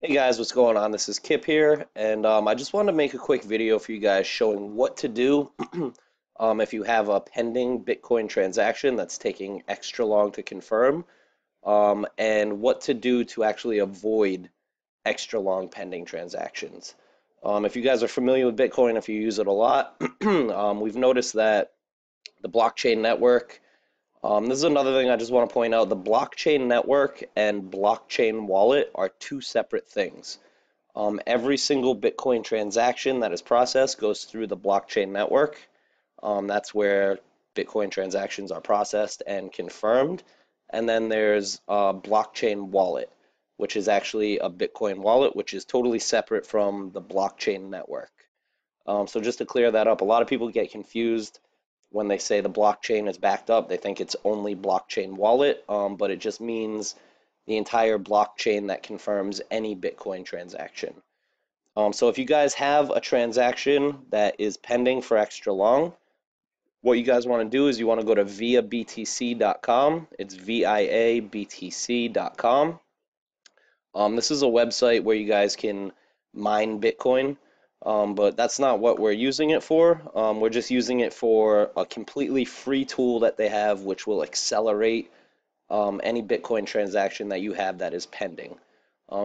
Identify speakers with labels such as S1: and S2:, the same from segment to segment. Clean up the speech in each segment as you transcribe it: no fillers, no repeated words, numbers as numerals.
S1: Hey guys, what's going on? This is Kip here, and I just wanted to make a quick video for you guys showing what to do if you have a pending Bitcoin transaction that's taking extra long to confirm, and what to do to actually avoid extra long pending transactions. If you guys are familiar with Bitcoin, if you use it a lot, we've noticed that the blockchain network. This is another thing I just want to point out. The blockchain network and blockchain wallet are two separate things. Every single Bitcoin transaction that is processed goes through the blockchain network. That's where Bitcoin transactions are processed and confirmed. And then there's a blockchain wallet, which is actually a Bitcoin wallet, which is totally separate from the blockchain network. So just to clear that up, a lot of people get confused when they say the blockchain is backed up. They think it's only blockchain wallet, but it just means the entire blockchain that confirms any Bitcoin transaction. So if you guys have a transaction that is pending for extra long, what you guys want to do is you want to go to viabtc.com. It's viabtc.com. This is a website where you guys can mine Bitcoin, but that's not what we're using it for. We're just using it for a completely free tool that they have, which will accelerate any Bitcoin transaction that you have that is pending.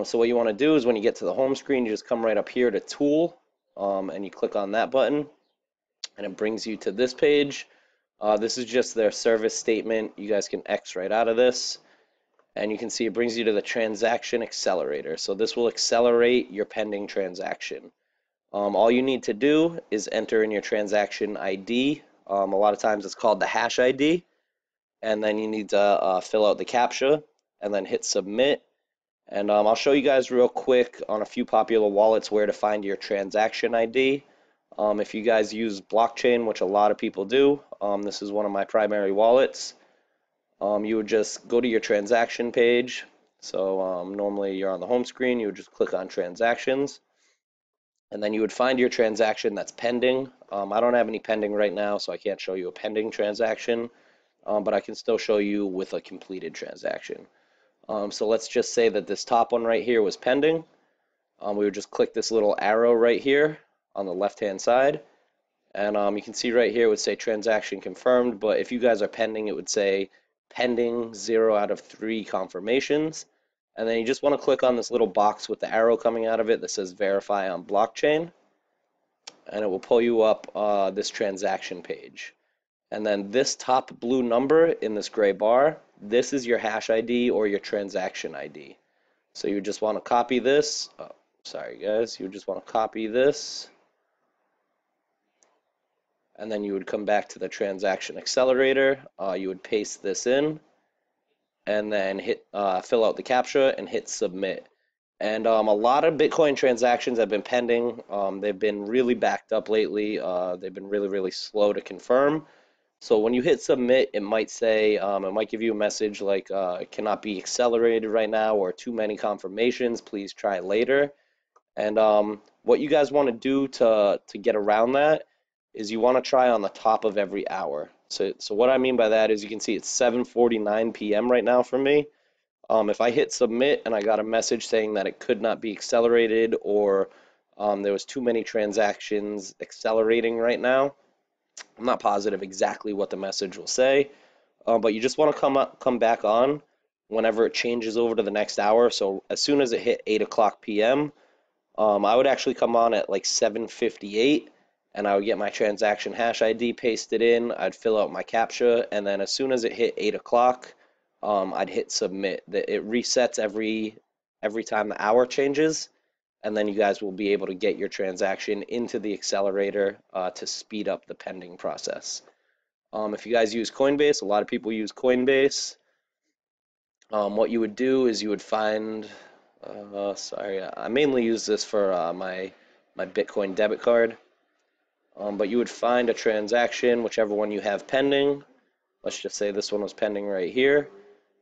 S1: So what you want to do is when you get to the home screen, you just come right up here to Tool, and you click on that button, and it brings you to this page. This is just their service statement. You guys can X right out of this, and you can see it brings you to the Transaction Accelerator. So this will accelerate your pending transaction. All you need to do is enter in your transaction ID. A lot of times it's called the hash ID, and then you need to fill out the CAPTCHA and then hit submit. And I'll show you guys real quick on a few popular wallets where to find your transaction ID. If you guys use blockchain, which a lot of people do, this is one of my primary wallets. You would just go to your transaction page. So normally you're on the home screen, you would just click on transactions, and then you would find your transaction that's pending. I don't have any pending right now, so I can't show you a pending transaction, but I can still show you with a completed transaction. So let's just say that this top one right here was pending. We would just click this little arrow right here on the left hand side, and you can see right here it would say transaction confirmed, but if you guys are pending, it would say pending 0 out of 3 confirmations. And then you just want to click on this little box with the arrow coming out of it that says verify on blockchain, and it will pull you up this transaction page. And then this top blue number in this gray bar, this is your hash ID or your transaction ID. So you just want to copy this. Oh, sorry guys, you just want to copy this, and then you would come back to the transaction accelerator. You would paste this in, and then hit fill out the CAPTCHA and hit submit. And a lot of Bitcoin transactions have been pending. They've been really backed up lately. They've been really slow to confirm. So when you hit submit, it might say, it might give you a message like it cannot be accelerated right now, or too many confirmations, please try later. And what you guys want to do to get around that is you want to try on the top of every hour. So what I mean by that is you can see it's 7:49 p.m. right now for me. If I hit submit and I got a message saying that it could not be accelerated, or there was too many transactions accelerating right now, I'm not positive exactly what the message will say, but you just want to come back on whenever it changes over to the next hour. So as soon as it hit 8 o'clock p.m., I would actually come on at like 7:58, and I would get my transaction hash ID pasted in. I'd fill out my CAPTCHA, and then as soon as it hit 8 o'clock, I'd hit submit. It resets every time the hour changes, and then you guys will be able to get your transaction into the accelerator to speed up the pending process. If you guys use Coinbase, a lot of people use Coinbase. What you would do is you would find, sorry, I mainly use this for my Bitcoin debit card. But you would find a transaction, whichever one you have pending. Let's just say this one was pending right here.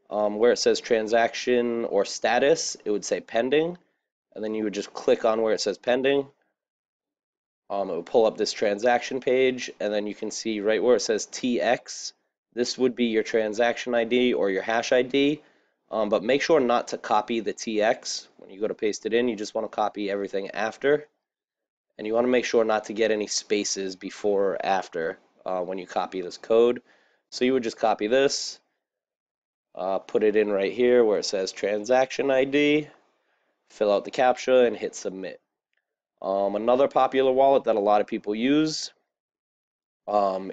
S1: Where it says transaction or status, it would say pending, and then you would just click on where it says pending. It would pull up this transaction page, and then you can see right where it says TX. This would be your transaction ID or your hash ID. But make sure not to copy the TX. When you go to paste it in, you just want to copy everything after. And you want to make sure not to get any spaces before or after when you copy this code. So you would just copy this, put it in right here where it says transaction ID, fill out the CAPTCHA, and hit submit. Another popular wallet that a lot of people use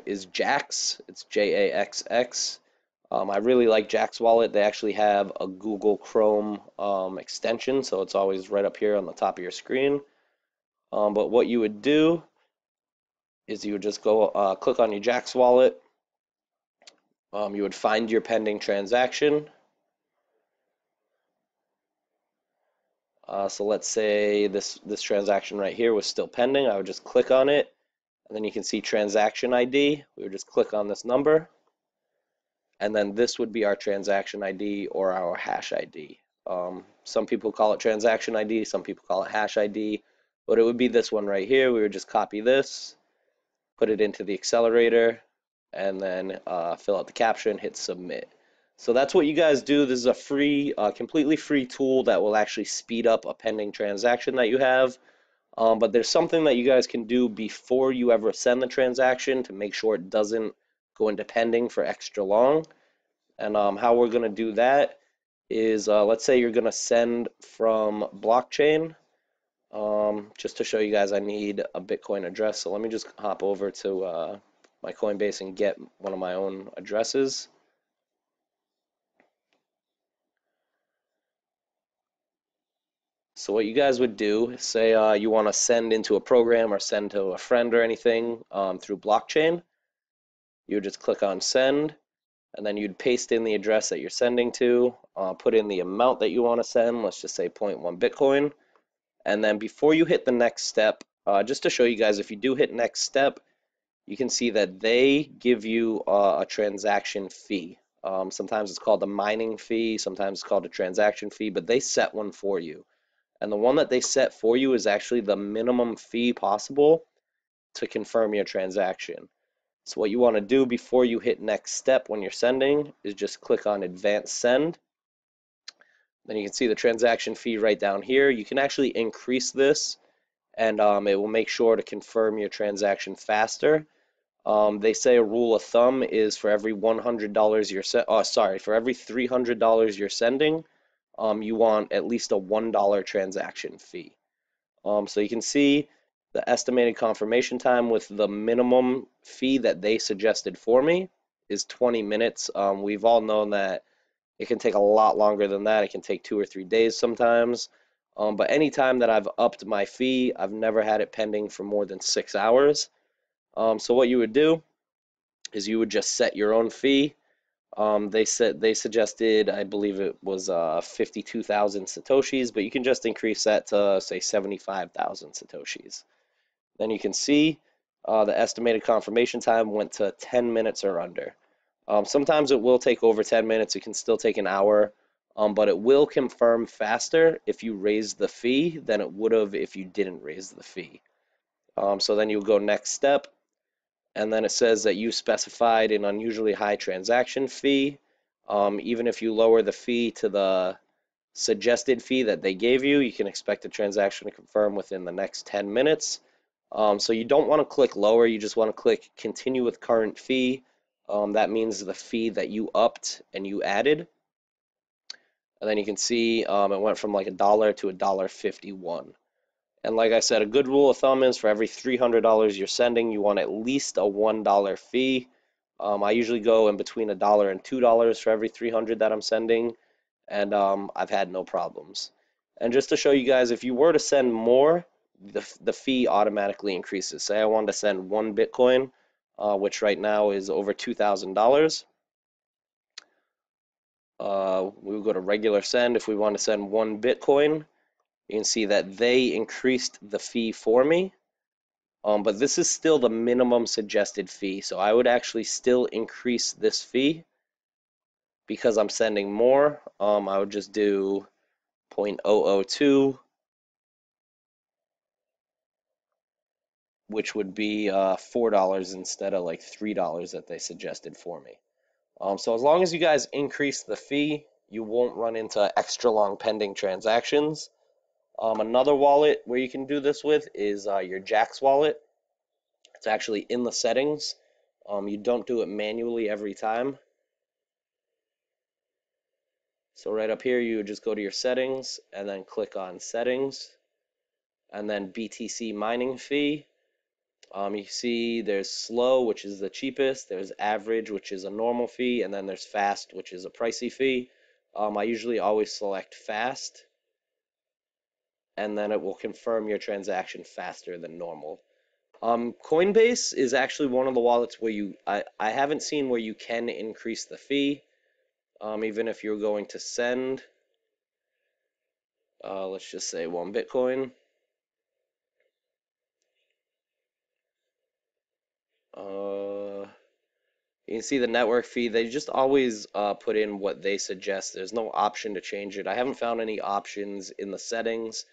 S1: is Jax. It's JAXX. I really like Jax Wallet. They actually have a Google Chrome extension, so it's always right up here on the top of your screen. But what you would do is you would just go click on your Jax Wallet. You would find your pending transaction. So let's say this transaction right here was still pending. I would just click on it, and then you can see transaction ID. We would just click on this number, and then this would be our transaction ID or our hash ID. Some people call it transaction ID, some people call it hash ID, but it would be this one right here. We would just copy this, put it into the accelerator, and then fill out the CAPTCHA and hit submit. So that's what you guys do. This is a free, completely free tool that will actually speed up a pending transaction that you have. But there's something that you guys can do before you ever send the transaction to make sure it doesn't go into pending for extra long. And how we're going to do that is, let's say you're going to send from blockchain. Just to show you guys, I need a Bitcoin address. So let me just hop over to my Coinbase and get one of my own addresses. So what you guys would do, say you want to send into a program or send to a friend or anything through blockchain, you would just click on send, and then you'd paste in the address that you're sending to, put in the amount that you want to send, let's just say zero point 0.1 Bitcoin, and then before you hit the next step, just to show you guys, if you do hit next step, you can see that they give you a transaction fee. Sometimes it's called a mining fee, sometimes it's called a transaction fee, but they set one for you. And the one that they set for you is actually the minimum fee possible to confirm your transaction. So what you want to do before you hit next step when you're sending is just click on advanced send. Then you can see the transaction fee right down here. You can actually increase this, and it will make sure to confirm your transaction faster. They say a rule of thumb is for every $100 for every $300 you're sending, you want at least a $1 transaction fee. So you can see the estimated confirmation time with the minimum fee that they suggested for me is 20 minutes. We've all known that it can take a lot longer than that. It can take 2 or 3 days sometimes. But anytime that I've upped my fee, I've never had it pending for more than 6 hours. So what you would do is you would just set your own fee. They suggested, I believe it was 52,000 satoshis, but you can just increase that to say 75,000 satoshis. Then you can see the estimated confirmation time went to 10 minutes or under. Sometimes it will take over 10 minutes. It can still take an hour, but it will confirm faster if you raise the fee than it would have if you didn't raise the fee. So then you'll go next step, and then it says that you specified an unusually high transaction fee. Even if you lower the fee to the suggested fee that they gave you, you can expect the transaction to confirm within the next 10 minutes. So you don't want to click lower, you just want to click continue with current fee. That means the fee that you upped and you added. And then you can see it went from like $1 to $1.51. And like I said, a good rule of thumb is for every $300 you're sending, you want at least a $1 fee. I usually go in between $1 and $2 for every 300 that I'm sending, and I've had no problems. And just to show you guys, if you were to send more, the fee automatically increases. Say I wanted to send 1 Bitcoin, which right now is over $2,000. We would go to regular send. If we want to send 1 Bitcoin, you can see that they increased the fee for me. But this is still the minimum suggested fee, so I would actually still increase this fee because I'm sending more. I would just do 0.002, which would be $4 instead of like $3 that they suggested for me. So as long as you guys increase the fee, you won't run into extra long pending transactions. Another wallet where you can do this with is your Jax wallet. It's actually in the settings. You don't do it manually every time. So right up here, you would just go to your settings and then click on settings and then BTC mining fee. You see there's slow, which is the cheapest. There's average, which is a normal fee. And then there's fast, which is a pricey fee. I usually always select fast, and then it will confirm your transaction faster than normal. Coinbase is actually one of the wallets where I haven't seen where you can increase the fee, even if you're going to send, let's just say 1 Bitcoin. Uh, you can see the network fee. They just always put in what they suggest. There's no option to change it. I haven't found any options in the settings.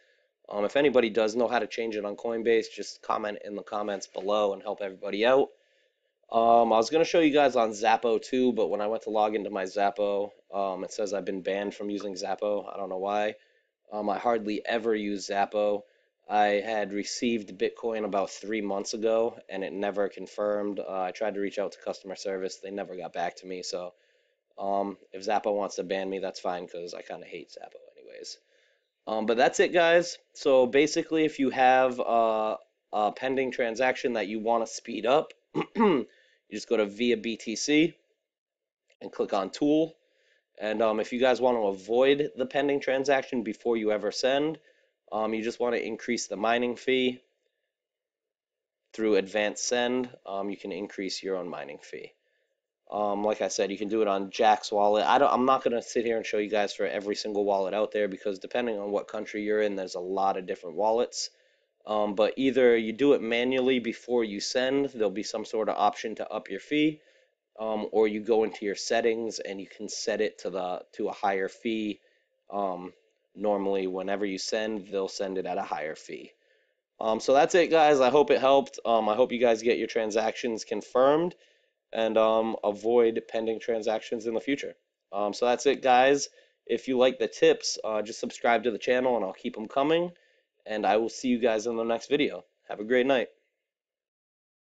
S1: If anybody does know how to change it on Coinbase, just comment in the comments below and help everybody out. I was going to show you guys on Zappo too, but when I went to log into my Zappo, it says I've been banned from using Zappo. I don't know why. I hardly ever use Zappo. I had received Bitcoin about 3 months ago, and it never confirmed. I tried to reach out to customer service. They never got back to me. So if Zappo wants to ban me, that's fine because I kind of hate Zappo anyways. But that's it, guys. So basically, if you have a pending transaction that you want to speed up, you just go to via BTC and click on Tool. And if you guys want to avoid the pending transaction before you ever send, you just want to increase the mining fee through Advanced Send. You can increase your own mining fee. Like I said, you can do it on Jack's wallet. I'm not going to sit here and show you guys for every single wallet out there because depending on what country you're in, there's a lot of different wallets. But either you do it manually before you send, there'll be some sort of option to up your fee, or you go into your settings and you can set it to a higher fee. Normally, whenever you send, they'll send it at a higher fee. So that's it, guys. I hope it helped. I hope you guys get your transactions confirmed and avoid pending transactions in the future. So that's it, guys. If you like the tips, just subscribe to the channel and I'll keep them coming. And I will see you guys in the next video. Have a great night.